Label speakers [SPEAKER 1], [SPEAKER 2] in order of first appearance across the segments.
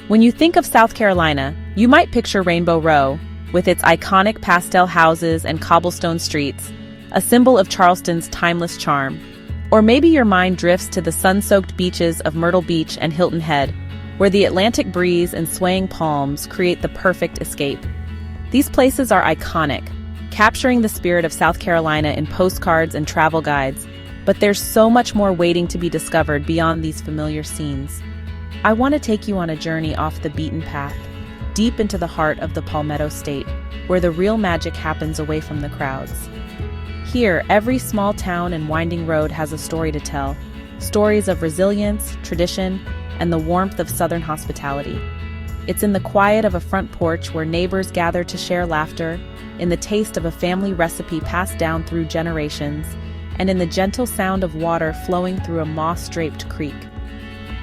[SPEAKER 1] When you think of South Carolina, you might picture Rainbow Row, with its iconic pastel houses and cobblestone streets, a symbol of Charleston's timeless charm. Or maybe your mind drifts to the sun-soaked beaches of Myrtle Beach and Hilton Head, where the Atlantic breeze and swaying palms create the perfect escape. These places are iconic, capturing the spirit of South Carolina in postcards and travel guides, but there's so much more waiting to be discovered beyond these familiar scenes. I want to take you on a journey off the beaten path, deep into the heart of the Palmetto State, where the real magic happens away from the crowds. Here, every small town and winding road has a story to tell, stories of resilience, tradition, and the warmth of Southern hospitality. It's in the quiet of a front porch where neighbors gather to share laughter, in the taste of a family recipe passed down through generations, and in the gentle sound of water flowing through a moss-draped creek.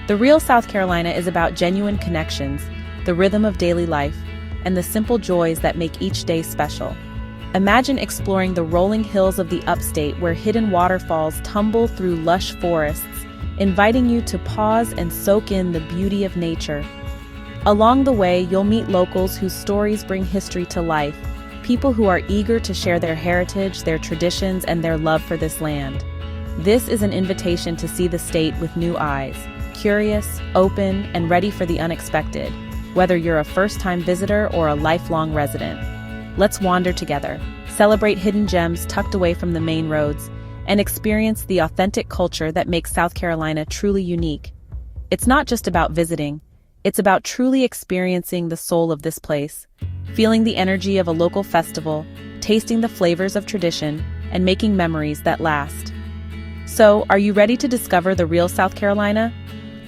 [SPEAKER 1] The real South Carolina is about genuine connections, the rhythm of daily life, and the simple joys that make each day special. Imagine exploring the rolling hills of the upstate where hidden waterfalls tumble through lush forests, inviting you to pause and soak in the beauty of nature. Along the way, you'll meet locals whose stories bring history to life, people who are eager to share their heritage, their traditions, and their love for this land. This is an invitation to see the state with new eyes, curious, open, and ready for the unexpected, whether you're a first-time visitor or a lifelong resident. Let's wander together, celebrate hidden gems tucked away from the main roads, and experience the authentic culture that makes South Carolina truly unique. It's not just about visiting, it's about truly experiencing the soul of this place, feeling the energy of a local festival, tasting the flavors of tradition, and making memories that last. So, are you ready to discover the real South Carolina?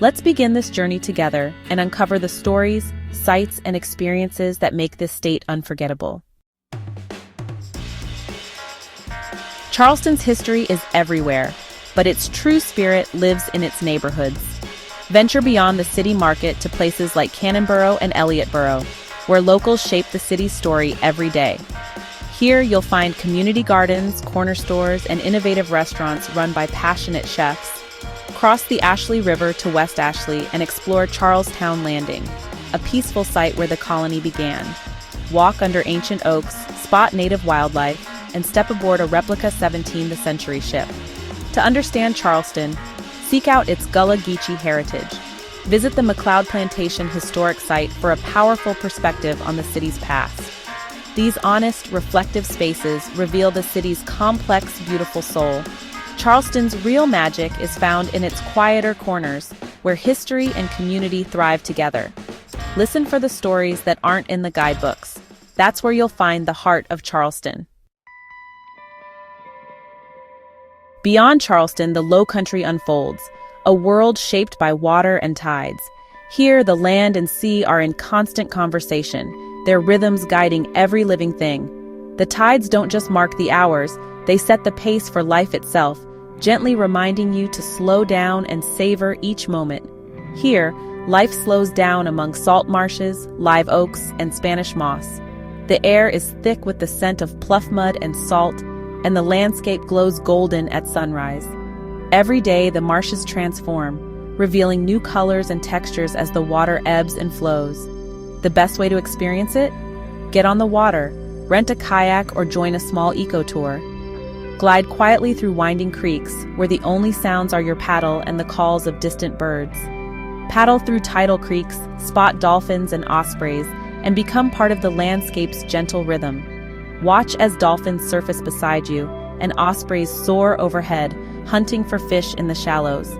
[SPEAKER 1] Let's begin this journey together and uncover the stories, sights, and experiences that make this state unforgettable. Charleston's history is everywhere, but its true spirit lives in its neighborhoods. Venture beyond the city market to places like Cannonboro and Elliottboro, where locals shape the city's story every day. Here, you'll find community gardens, corner stores, and innovative restaurants run by passionate chefs. Cross the Ashley River to West Ashley and explore Charlestown Landing, a peaceful site where the colony began. Walk under ancient oaks, spot native wildlife, and step aboard a replica 17th century ship. To understand Charleston, seek out its Gullah Geechee heritage. Visit the McLeod Plantation Historic Site for a powerful perspective on the city's past. These honest, reflective spaces reveal the city's complex, beautiful soul. Charleston's real magic is found in its quieter corners, where history and community thrive together. Listen for the stories that aren't in the guidebooks. That's where you'll find the heart of Charleston. Beyond Charleston, the Low Country unfolds, a world shaped by water and tides. Here, the land and sea are in constant conversation, their rhythms guiding every living thing. The tides don't just mark the hours, they set the pace for life itself, gently reminding you to slow down and savor each moment. Here, life slows down among salt marshes, live oaks, and Spanish moss. The air is thick with the scent of pluff mud and salt, and the landscape glows golden at sunrise. Every day, the marshes transform, revealing new colors and textures as the water ebbs and flows. The best way to experience it? Get on the water, rent a kayak, or join a small eco-tour. Glide quietly through winding creeks, where the only sounds are your paddle and the calls of distant birds. Paddle through tidal creeks, spot dolphins and ospreys, and become part of the landscape's gentle rhythm. Watch as dolphins surface beside you, and ospreys soar overhead, hunting for fish in the shallows.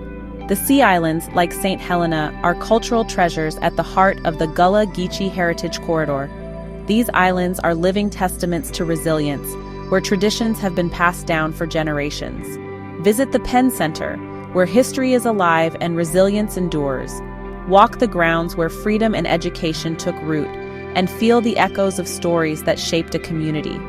[SPEAKER 1] The sea islands, like St. Helena, are cultural treasures at the heart of the Gullah Geechee Heritage Corridor. These islands are living testaments to resilience, where traditions have been passed down for generations. Visit the Penn Center, where history is alive and resilience endures. Walk the grounds where freedom and education took root, and feel the echoes of stories that shaped a community.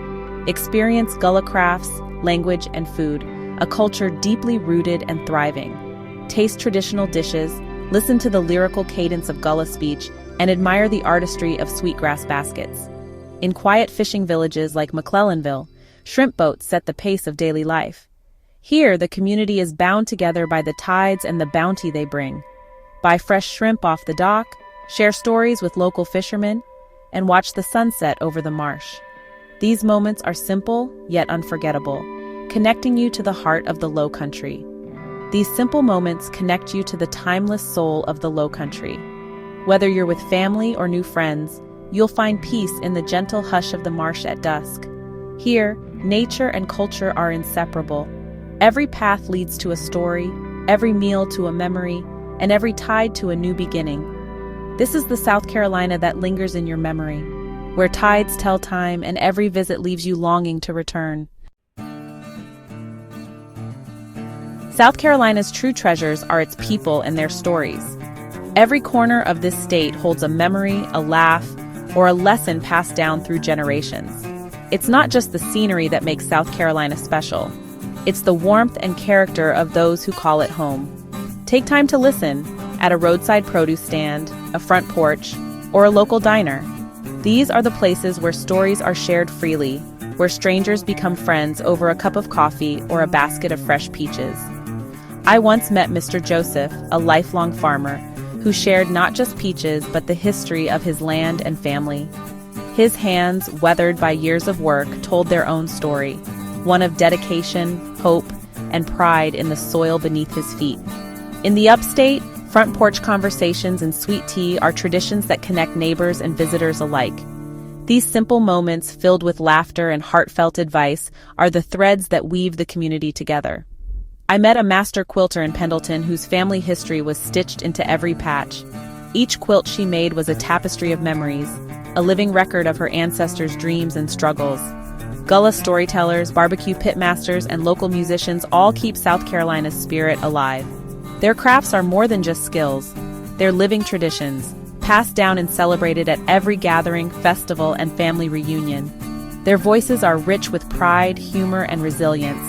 [SPEAKER 1] Experience Gullah crafts, language, and food, a culture deeply rooted and thriving. Taste traditional dishes, listen to the lyrical cadence of Gullah speech, and admire the artistry of sweetgrass baskets. In quiet fishing villages like McClellanville, shrimp boats set the pace of daily life. Here, the community is bound together by the tides and the bounty they bring. Buy fresh shrimp off the dock, share stories with local fishermen, and watch the sunset over the marsh. These moments are simple yet unforgettable, connecting you to the heart of the Low Country. These simple moments connect you to the timeless soul of the Low Country. Whether you're with family or new friends, you'll find peace in the gentle hush of the marsh at dusk. Here, nature and culture are inseparable. Every path leads to a story, every meal to a memory, and every tide to a new beginning. This is the South Carolina that lingers in your memory, where tides tell time and every visit leaves you longing to return. South Carolina's true treasures are its people and their stories. Every corner of this state holds a memory, a laugh, or a lesson passed down through generations. It's not just the scenery that makes South Carolina special. It's the warmth and character of those who call it home. Take time to listen at a roadside produce stand, a front porch, or a local diner. These are the places where stories are shared freely, where strangers become friends over a cup of coffee or a basket of fresh peaches. I once met Mr. Joseph, a lifelong farmer, who shared not just peaches but the history of his land and family. His hands, weathered by years of work, told their own story, one of dedication, hope, and pride in the soil beneath his feet. In the upstate, front porch conversations and sweet tea are traditions that connect neighbors and visitors alike. These simple moments, filled with laughter and heartfelt advice, are the threads that weave the community together. I met a master quilter in Pendleton whose family history was stitched into every patch. Each quilt she made was a tapestry of memories, a living record of her ancestors' dreams and struggles. Gullah storytellers, barbecue pitmasters, and local musicians all keep South Carolina's spirit alive. Their crafts are more than just skills. They're living traditions, passed down and celebrated at every gathering, festival, and family reunion. Their voices are rich with pride, humor, and resilience.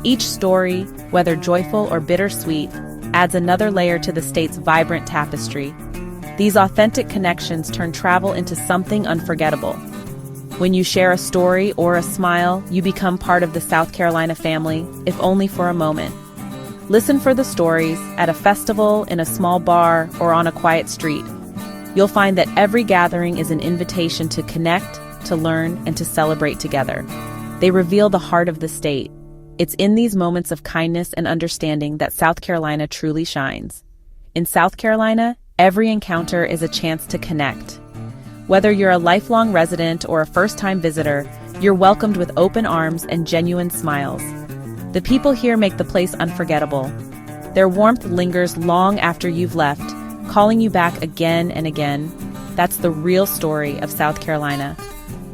[SPEAKER 1] Each story, whether joyful or bittersweet, adds another layer to the state's vibrant tapestry. These authentic connections turn travel into something unforgettable. When you share a story or a smile, you become part of the South Carolina family, if only for a moment. Listen for the stories at a festival, in a small bar, or on a quiet street. You'll find that every gathering is an invitation to connect, to learn, and to celebrate together. They reveal the heart of the state. It's in these moments of kindness and understanding that South Carolina truly shines. In South Carolina, every encounter is a chance to connect. Whether you're a lifelong resident or a first-time visitor, you're welcomed with open arms and genuine smiles. The people here make the place unforgettable. Their warmth lingers long after you've left, calling you back again and again. That's the real story of South Carolina.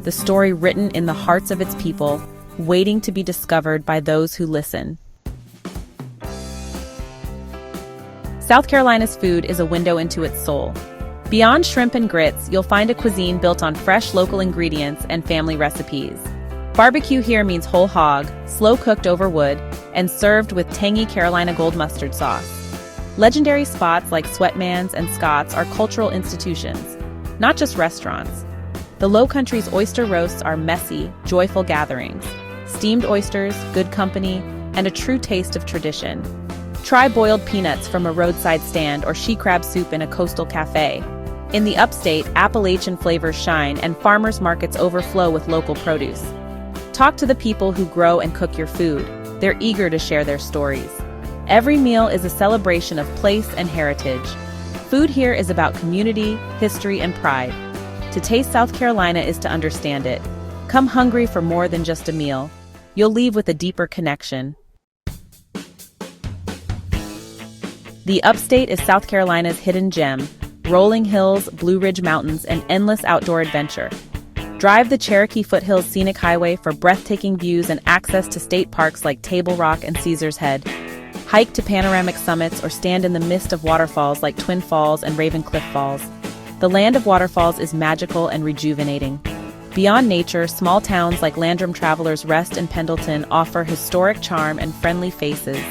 [SPEAKER 1] The story written in the hearts of its people, waiting to be discovered by those who listen. South Carolina's food is a window into its soul. Beyond shrimp and grits, you'll find a cuisine built on fresh local ingredients and family recipes. Barbecue here means whole hog, slow-cooked over wood, and served with tangy Carolina gold mustard sauce. Legendary spots like Sweatman's and Scott's are cultural institutions, not just restaurants. The Low Country's oyster roasts are messy, joyful gatherings. Steamed oysters, good company, and a true taste of tradition. Try boiled peanuts from a roadside stand or she crab soup in a coastal cafe. In the upstate, Appalachian flavors shine and farmers markets overflow with local produce. Talk to the people who grow and cook your food. They're eager to share their stories. Every meal is a celebration of place and heritage. Food here is about community, history, and pride. To taste South Carolina is to understand it. Come hungry for more than just a meal. You'll leave with a deeper connection. The upstate is South Carolina's hidden gem, rolling hills, Blue Ridge Mountains, and endless outdoor adventure. Drive the Cherokee Foothills Scenic Highway for breathtaking views and access to state parks like Table Rock and Caesar's Head. Hike to panoramic summits or stand in the midst of waterfalls like Twin Falls and Raven Cliff Falls. The land of waterfalls is magical and rejuvenating. Beyond nature, small towns like Landrum Travelers Rest and Pendleton offer historic charm and friendly faces.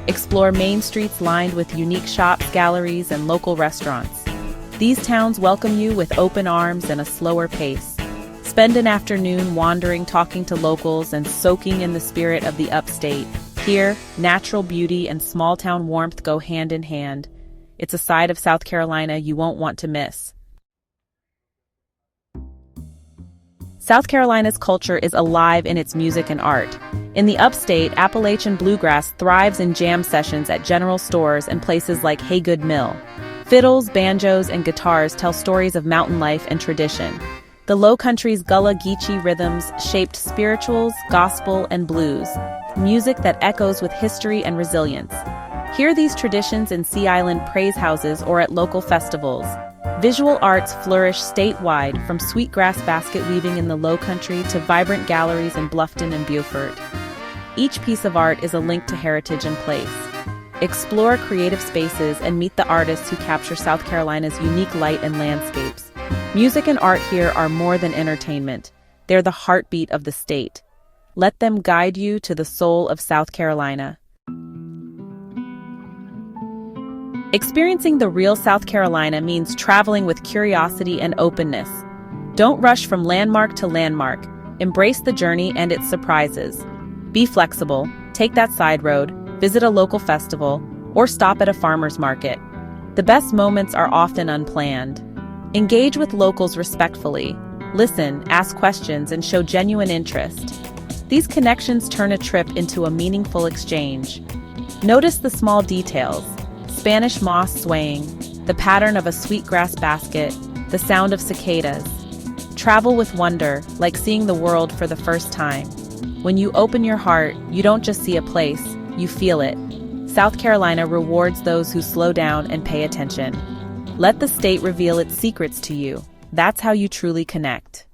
[SPEAKER 1] Explore main streets lined with unique shops, galleries, and local restaurants. These towns welcome you with open arms and a slower pace. Spend an afternoon wandering, talking to locals, and soaking in the spirit of the upstate. Here, natural beauty and small-town warmth go hand in hand. It's a side of South Carolina you won't want to miss. South Carolina's culture is alive in its music and art. In the upstate, Appalachian bluegrass thrives in jam sessions at general stores and places like Haygood Mill. Fiddles, banjos, and guitars tell stories of mountain life and tradition. The Low Country's Gullah Geechee rhythms shaped spirituals, gospel, and blues, music that echoes with history and resilience. Hear these traditions in Sea Island praise houses or at local festivals. Visual arts flourish statewide, from sweetgrass basket weaving in the Low Country to vibrant galleries in Bluffton and Beaufort. Each piece of art is a link to heritage and place. Explore creative spaces and meet the artists who capture South Carolina's unique light and landscapes. Music and art here are more than entertainment. They're the heartbeat of the state. Let them guide you to the soul of South Carolina. Experiencing the real South Carolina means traveling with curiosity and openness. Don't rush from landmark to landmark. Embrace the journey and its surprises. Be flexible, take that side road, visit a local festival, or stop at a farmer's market. The best moments are often unplanned. Engage with locals respectfully. Listen, ask questions, and show genuine interest. These connections turn a trip into a meaningful exchange. Notice the small details: Spanish moss swaying, the pattern of a sweetgrass basket, the sound of cicadas. Travel with wonder, like seeing the world for the first time. When you open your heart, you don't just see a place, you feel it. South Carolina rewards those who slow down and pay attention. Let the state reveal its secrets to you. That's how you truly connect.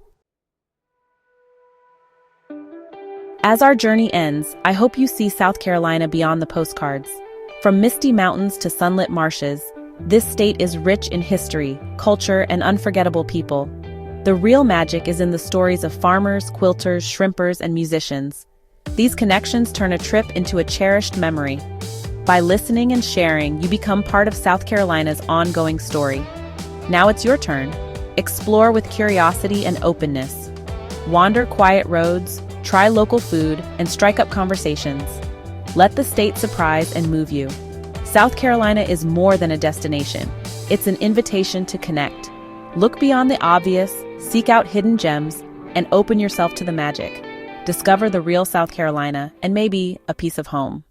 [SPEAKER 1] As our journey ends, I hope you see South Carolina beyond the postcards. From misty mountains to sunlit marshes, this state is rich in history, culture, and unforgettable people. The real magic is in the stories of farmers, quilters, shrimpers, and musicians. These connections turn a trip into a cherished memory. By listening and sharing, you become part of South Carolina's ongoing story. Now it's your turn. Explore with curiosity and openness. Wander quiet roads, try local food, and strike up conversations. Let the state surprise and move you. South Carolina is more than a destination. It's an invitation to connect. Look beyond the obvious, seek out hidden gems, and open yourself to the magic. Discover the real South Carolina and maybe a piece of home.